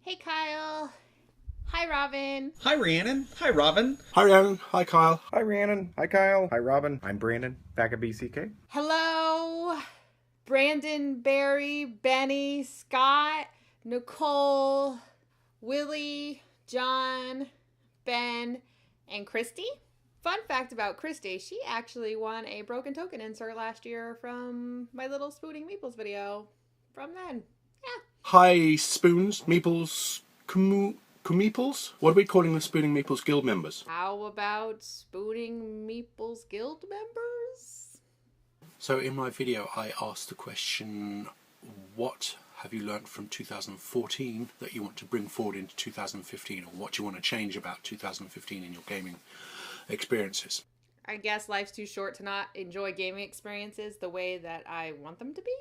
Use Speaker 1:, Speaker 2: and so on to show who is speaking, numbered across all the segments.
Speaker 1: Hey Kyle. Hi Robin.
Speaker 2: Hi Rhiannon. Hi Robin.
Speaker 3: Hi Rhiannon. Hi Kyle.
Speaker 4: Hi Rhiannon. Hi Kyle. Hi Robin. I'm Brandon, back at BCK.
Speaker 1: Hello. Brandon, Barry, Benny, Scott, Nicole, Willie, John, Ben, and Christy. Fun fact about Christy, she actually won a broken token insert last year from my little Spooning Meeples video from then. Yeah.
Speaker 3: Hi Spoons, Meeples, Meeples? What are we calling the Spooning Meeples Guild members?
Speaker 1: How about Spooning Meeples Guild members?
Speaker 3: So in my video I asked the question, what have you learnt from 2014 that you want to bring forward into 2015, or what do you want to change about 2015 in your gaming experiences?
Speaker 1: I guess life's too short to not enjoy gaming experiences the way that I want them to be.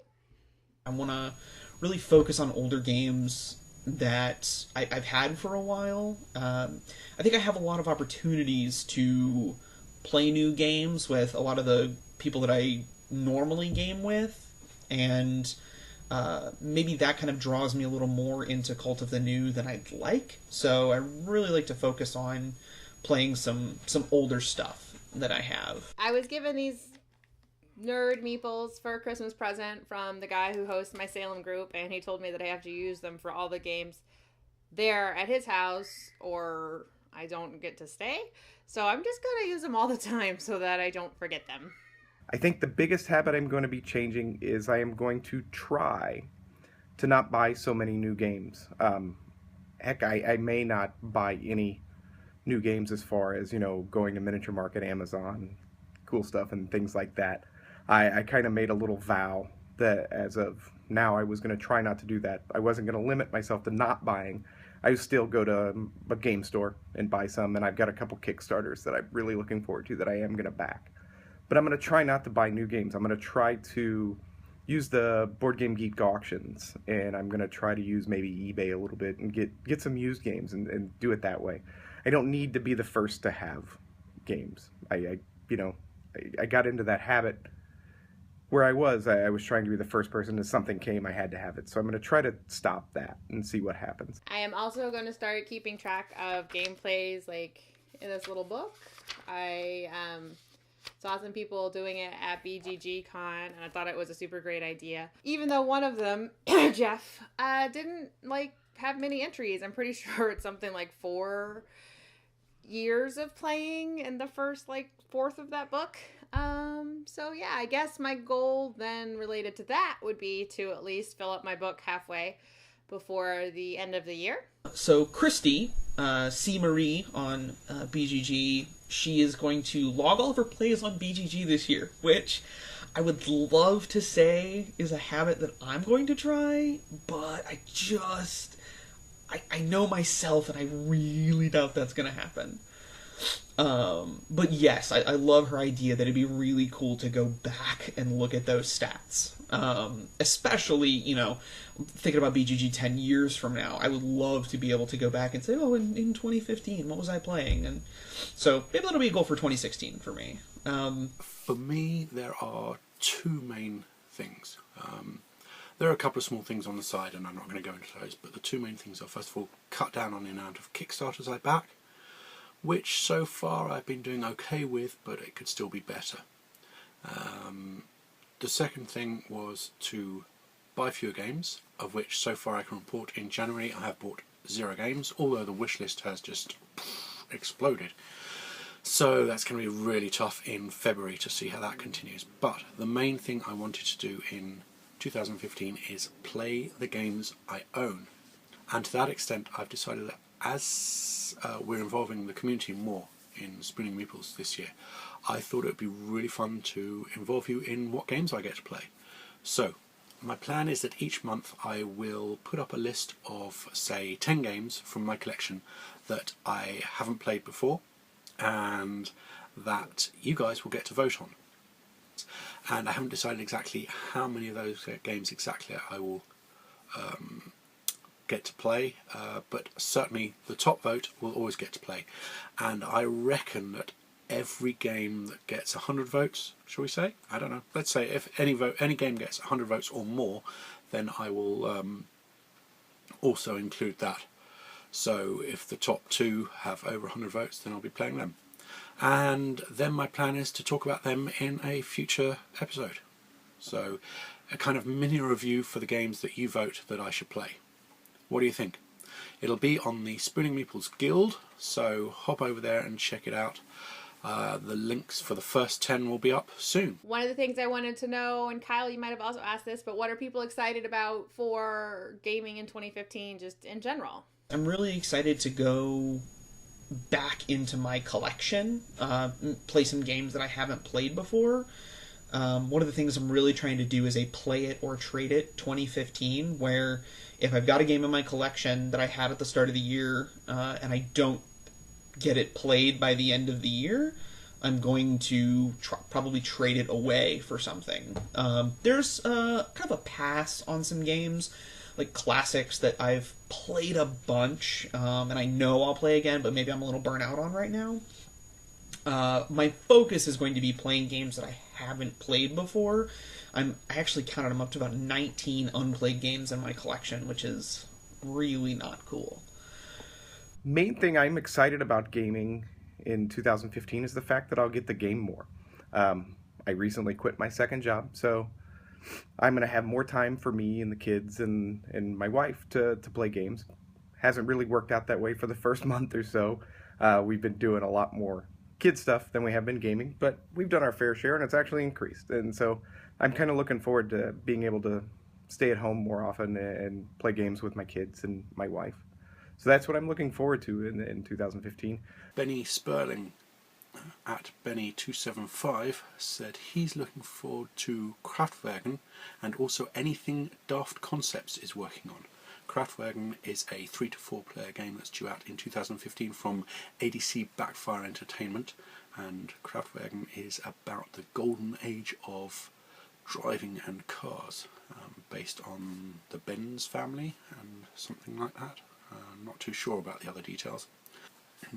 Speaker 2: I want to really focus on older games that I've had for a while. I think I have a lot of opportunities to play new games with a lot of the people that I normally game with, and maybe that kind of draws me a little more into Cult of the New than I'd like. So I really like to focus on playing some older stuff that I have.
Speaker 1: I was given these nerd meeples for a Christmas present from the guy who hosts my Salem group, and he told me that I have to use them for all the games there at his house or I don't get to stay. So I'm just going to use them all the time so that I don't forget them.
Speaker 4: I think the biggest habit I'm going to be changing is I am going to try to not buy so many new games. Heck, I may not buy any new games as far as, going to Miniature Market, Amazon, cool stuff and things like that. I kind of made a little vow that as of now I was going to try not to do that. I wasn't going to limit myself to not buying. I would still go to a game store and buy some, and I've got a couple Kickstarters that I'm really looking forward to that I am going to back. But I'm going to try not to buy new games. I'm going to try to use the Board Game Geek auctions, and I'm going to try to use maybe eBay a little bit and get some used games and do it that way. I don't need to be the first to have games. I got into that habit where I was trying to be the first person. If something came, I had to have it. So I'm going to try to stop that and see what happens.
Speaker 1: I am also going to start keeping track of gameplays like in this little book. I saw some people doing it at BGG Con, and I thought it was a super great idea. Even though one of them, Jeff, didn't have many entries. I'm pretty sure it's something like 4 years of playing in the first fourth of that book. So yeah, I guess my goal then related to that would be to at least fill up my book halfway before the end of the year.
Speaker 2: So Christy, C. Marie on BGG, she is going to log all of her plays on BGG this year, which I would love to say is a habit that I'm going to try, but I know myself and I really doubt that's going to happen. But yes, I love her idea that it'd be really cool to go back and look at those stats. Especially, thinking about BGG 10 years from now, I would love to be able to go back and say, oh, in 2015, what was I playing? And so maybe that'll be a goal for 2016 for me.
Speaker 3: For me, there are two main things. There are a couple of small things on the side, and I'm not going to go into those, but the two main things are, first of all, cut down on the amount of Kickstarters I back, which so far I've been doing okay with, but it could still be better. The second thing was to buy fewer games, of which so far I can report in January I have bought 0 games, although the wish list has just exploded. So that's going to be really tough in February to see how that continues. But the main thing I wanted to do in 2015 is play the games I own. And to that extent I've decided that as we're involving the community more in Spooning Meeples this year, I thought it would be really fun to involve you in what games I get to play. So my plan is that each month I will put up a list of, say, 10 games from my collection that I haven't played before and that you guys will get to vote on. And I haven't decided exactly how many of those games exactly I will get to play, but certainly the top vote will always get to play. And I reckon that every game that gets 100 votes, shall we say? I don't know. Let's say if any game gets 100 votes or more, then I will also include that So if the top 2 have over 100 votes, then I'll be playing them. And then my plan is to talk about them in a future episode. So a kind of mini review for the games that you vote that I should play. What do you think? It'll be on the Spooning Meeples Guild, so hop over there and check it out. The links for the first 10 will be up soon.
Speaker 1: One of the things I wanted to know, and Kyle, you might have also asked this, but what are people excited about for gaming in 2015, just in general?
Speaker 2: I'm really excited to go back into my collection, play some games that I haven't played before. One of the things I'm really trying to do is a play it or trade it 2015, where if I've got a game in my collection that I had at the start of the year, and I don't get it played by the end of the year, I'm going to probably trade it away for something. There's kind of a pass on some games, like classics that I've played a bunch, and I know I'll play again, but maybe I'm a little burnt out on right now. My focus is going to be playing games that I haven't played before. I actually counted them up to about 19 unplayed games in my collection, which is really not cool.
Speaker 4: Main thing I'm excited about gaming in 2015 is the fact that I'll get to game more. I recently quit my second job, so I'm going to have more time for me and the kids and my wife to play games. Hasn't really worked out that way for the first month or so. We've been doing a lot more kid stuff than we have been gaming, but we've done our fair share and it's actually increased. And so I'm kind of looking forward to being able to stay at home more often and play games with my kids and my wife. So that's what I'm looking forward to in 2015.
Speaker 3: Benny Sperling at Benny275 said he's looking forward to Kraftwerken and also anything Daft Concepts is working on. Kraftwerken is a 3 to 4 player game that's due out in 2015 from ADC Backfire Entertainment, and Kraftwerken is about the golden age of driving and cars, based on the Benz family and something like that. Not too sure about the other details.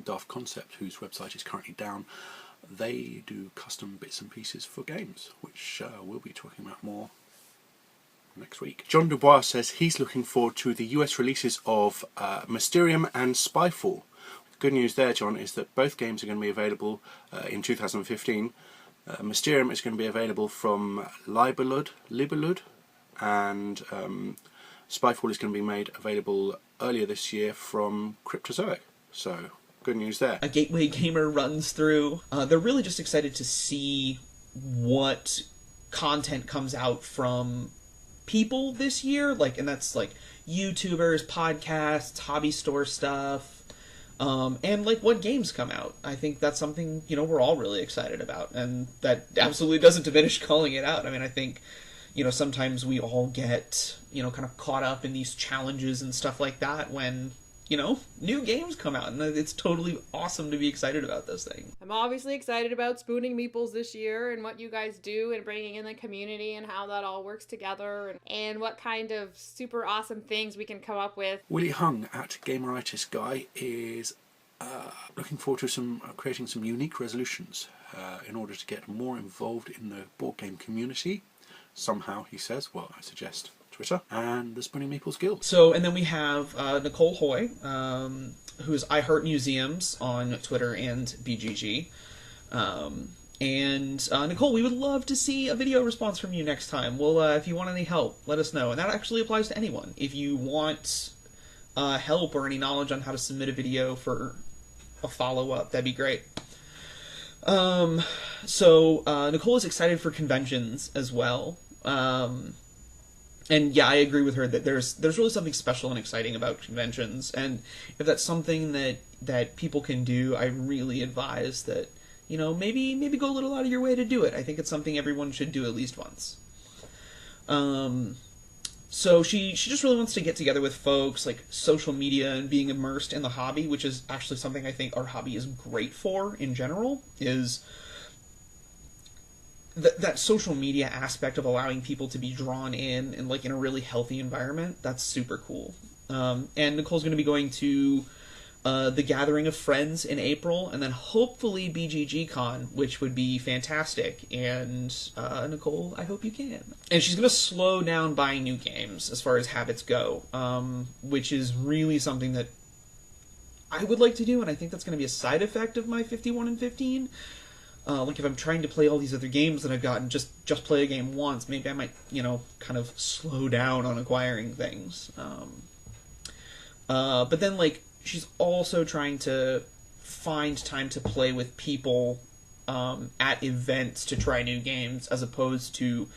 Speaker 3: Daft Concept, whose website is currently down, they do custom bits and pieces for games, which we'll be talking about more next week. John Dubois says he's looking forward to the US releases of Mysterium and Spyfall. Good news there, John, is that both games are going to be available in 2015. Mysterium is going to be available from Libelud, and Spyfall is going to be made available earlier this year from Cryptozoic. So, good news there.
Speaker 2: A Gateway Gamer runs through. They're really just excited to see what content comes out from people this year, and that's YouTubers, podcasts, hobby store stuff, and what games come out. I think that's something we're all really excited about, and that absolutely doesn't diminish calling it out. I mean, I think sometimes we all get kind of caught up in these challenges and stuff like that when new games come out, and it's totally awesome to be excited about those things.
Speaker 1: I'm obviously excited about Spooning Meeples this year and what you guys do and bringing in the community and how that all works together and what kind of super awesome things we can come up with.
Speaker 3: Willie Hung at Gameritis Guy is looking forward to creating some unique resolutions in order to get more involved in the board game community. Somehow, he says, well, I suggest Twitter and the Spooning Meeples Guild.
Speaker 2: So, and then we have Nicole Hoy, who's I Heart Museums on Twitter and BGG. And Nicole, we would love to see a video response from you next time. Well, if you want any help, let us know. And that actually applies to anyone. If you want help or any knowledge on how to submit a video for a follow-up, that'd be great. So Nicole is excited for conventions as well. And yeah, I agree with her that there's really something special and exciting about conventions, and if that's something that people can do, I really advise that maybe go a little out of your way to do it. I think it's something everyone should do at least once. So she just really wants to get together with folks, social media and being immersed in the hobby, which is actually something I think our hobby is great for in general, is that social media aspect of allowing people to be drawn in and in a really healthy environment. That's super cool. And Nicole's going to be going to the Gathering of Friends in April, and then hopefully BGG Con, which would be fantastic. And Nicole, I hope you can. And she's going to slow down buying new games as far as habits go, which is really something that I would like to do, and I think that's going to be a side effect of my 51 and 15. Like if I'm trying to play all these other games that I've gotten, just play a game once, maybe I might, kind of slow down on acquiring things. But then, like, she's also trying to find time to play with people at events to try new games, as opposed to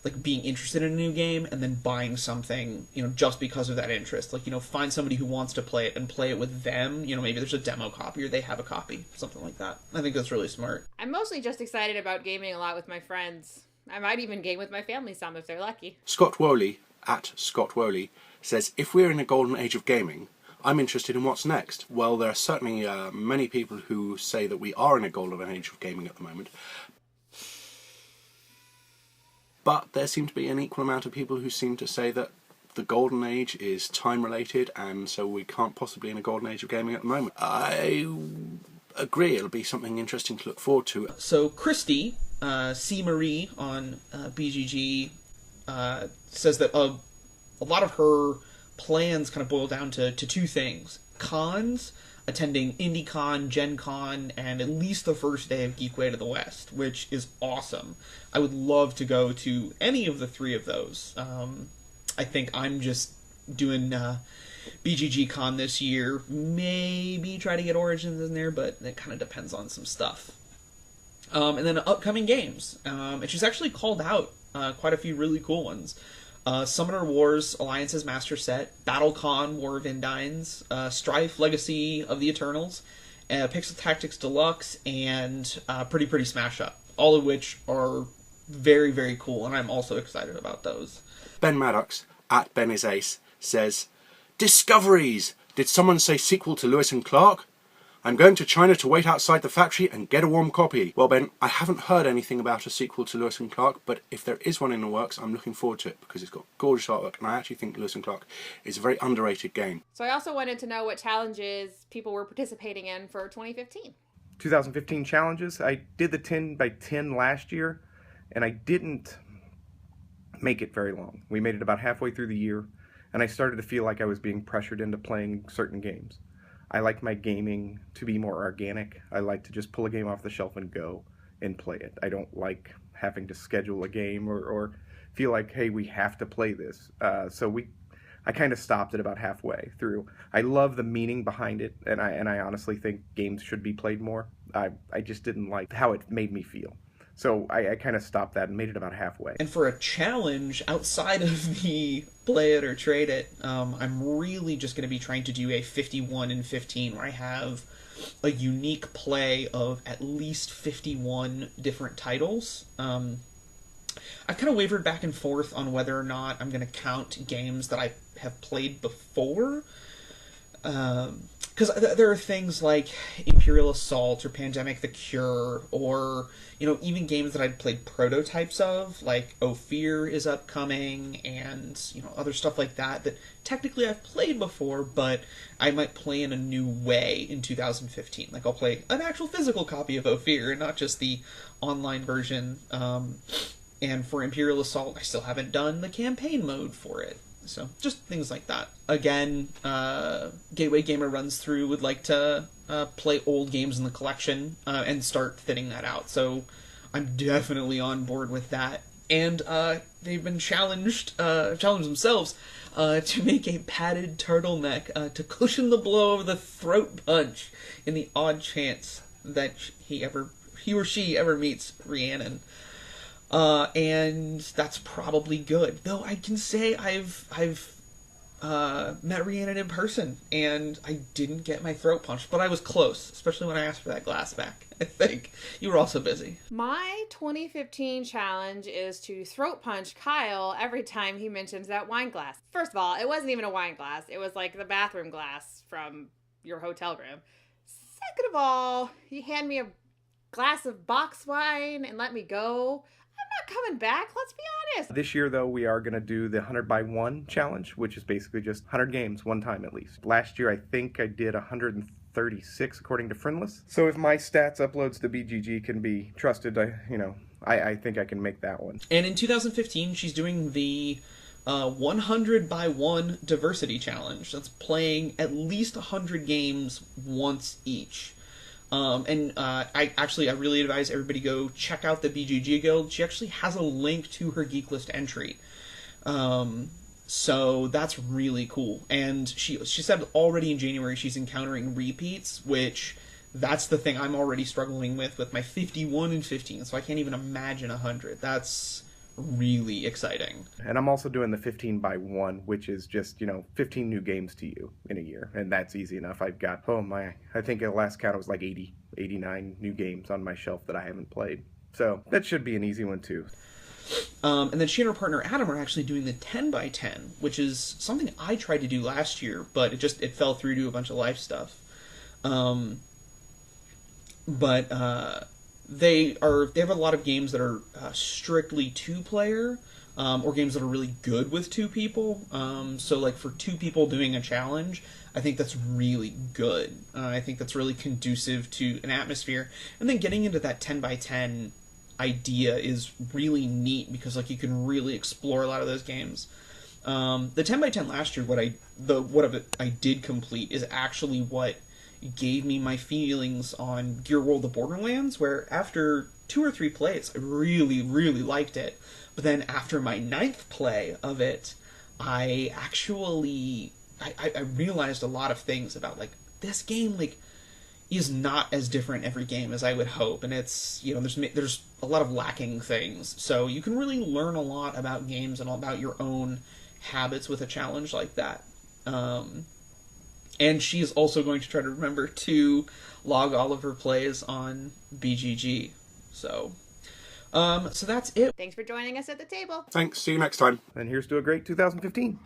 Speaker 2: like being interested in a new game and then buying something, just because of that interest. Like, find somebody who wants to play it and play it with them. Maybe there's a demo copy or they have a copy, something like that. I think that's really smart.
Speaker 1: I'm mostly just excited about gaming a lot with my friends. I might even game with my family some if they're lucky.
Speaker 3: Scott Woley, at Scott Woley, says, if we're in a golden age of gaming, I'm interested in what's next. Well, there are certainly many people who say that we are in a golden age of gaming at the moment. But there seem to be an equal amount of people who seem to say that the golden age is time-related, and so we can't possibly be in a golden age of gaming at the moment. I agree, it'll be something interesting to look forward to.
Speaker 2: So Christy, C. Marie on BGG, says that a lot of her plans kind of boil down to two things. Cons, attending IndieCon, Gen Con, and at least the first day of Geek Way to the West, which is awesome. I would love to go to any of the three of those. I think I'm just doing BGG Con this year. Maybe try to get Origins in there, but it kind of depends on some stuff. And then upcoming games. And she's actually called out quite a few really cool ones. Summoner Wars Alliance's Master Set, BattleCon War of Indines, Strife Legacy of the Eternals, Pixel Tactics Deluxe, and Pretty Smash Up. All of which are very, very cool, and I'm also excited about those.
Speaker 3: Ben Maddox, at Ben is Ace, says, Discoveries! Did someone say sequel to Lewis and Clark? I'm going to China to wait outside the factory and get a warm copy. Well, Ben, I haven't heard anything about a sequel to Lewis and Clark, but if there is one in the works, I'm looking forward to it because it's got gorgeous artwork, and I actually think Lewis and Clark is a very underrated game.
Speaker 1: So I also wanted to know what challenges people were participating in for 2015.
Speaker 4: 2015 challenges. I did the 10 by 10 last year, and I didn't make it very long. We made it about halfway through the year, and I started to feel like I was being pressured into playing certain games. I like my gaming to be more organic. I like to just pull a game off the shelf and go and play it. I don't like having to schedule a game or feel like, hey, we have to play this. I kind of stopped it about halfway through. I love the meaning behind it, and I honestly think games should be played more. I just didn't like how it made me feel. So I kind of stopped that and made it about halfway.
Speaker 2: And for a challenge outside of the play it or trade it, I'm really just going to be trying to do a 51 and 15 where I have a unique play of at least 51 different titles. I've kind of wavered back and forth on whether or not I'm going to count games that I have played before. Because there are things like Imperial Assault or Pandemic the Cure, or, even games that I'd played prototypes of, like Ophir is upcoming, and, other stuff like that technically I've played before, but I might play in a new way in 2015. Like, I'll play an actual physical copy of Ophir, and not just the online version. And for Imperial Assault, I still haven't done the campaign mode for it. So, just things like that. Again, Gateway Gamer runs through would like to play old games in the collection and start thinning that out. So, I'm definitely on board with that. And they've been challenged themselves to make a padded turtleneck to cushion the blow of the throat punch in the odd chance that he or she ever meets Rhiannon. And that's probably good. Though I can say I've met Rhiannon in person, and I didn't get my throat punched, but I was close, especially when I asked for that glass back. I think you were also busy.
Speaker 1: My 2015 challenge is to throat punch Kyle every time he mentions that wine glass. First of all, it wasn't even a wine glass. It was like the bathroom glass from your hotel room. Second of all, you hand me a glass of box wine and let me go. Coming back, let's be honest.
Speaker 4: This year, though, we are going to do the 100 by 1 challenge, which is basically just 100 games one time at least. Last year, I think I did 136 according to Friendless. So if my stats uploads to BGG can be trusted, I think I can make that one.
Speaker 2: And in 2015, she's doing the 100 by 1 diversity challenge. That's playing at least 100 games once each. I really advise everybody go check out the BGG Guild. She actually has a link to her Geek List entry. So that's really cool. And she said already in January she's encountering repeats, which that's the thing I'm already struggling with my 51 and 15, so I can't even imagine 100. That's really exciting.
Speaker 4: And I'm also doing the 15 by 1, which is just, 15 new games to you in a year. And that's easy enough. I've got, I think at last count it was like 80, 89 new games on my shelf that I haven't played. So that should be an easy one too.
Speaker 2: And then she and her partner Adam are actually doing the 10 by 10, which is something I tried to do last year, but it fell through to a bunch of life stuff. They have a lot of games that are strictly 2-player, or games that are really good with 2 people. So like for 2 people doing a challenge, I think that's really good. I think that's really conducive to an atmosphere. And then getting into that 10 by 10 idea is really neat because like you can really explore a lot of those games. The 10 by 10 last year, what I did complete is actually what gave me my feelings on Gear World: The Borderlands, where after 2 or 3 plays, I really, really liked it. But then after my 9th play of it, I realized a lot of things about, like, this game, like, is not as different every game as I would hope, and it's, there's a lot of lacking things. So you can really learn a lot about games and about your own habits with a challenge like that. And she's also going to try to remember to log all of her plays on BGG. So that's it.
Speaker 1: Thanks for joining us at the table.
Speaker 3: Thanks. See you next time.
Speaker 4: And here's to a great 2015.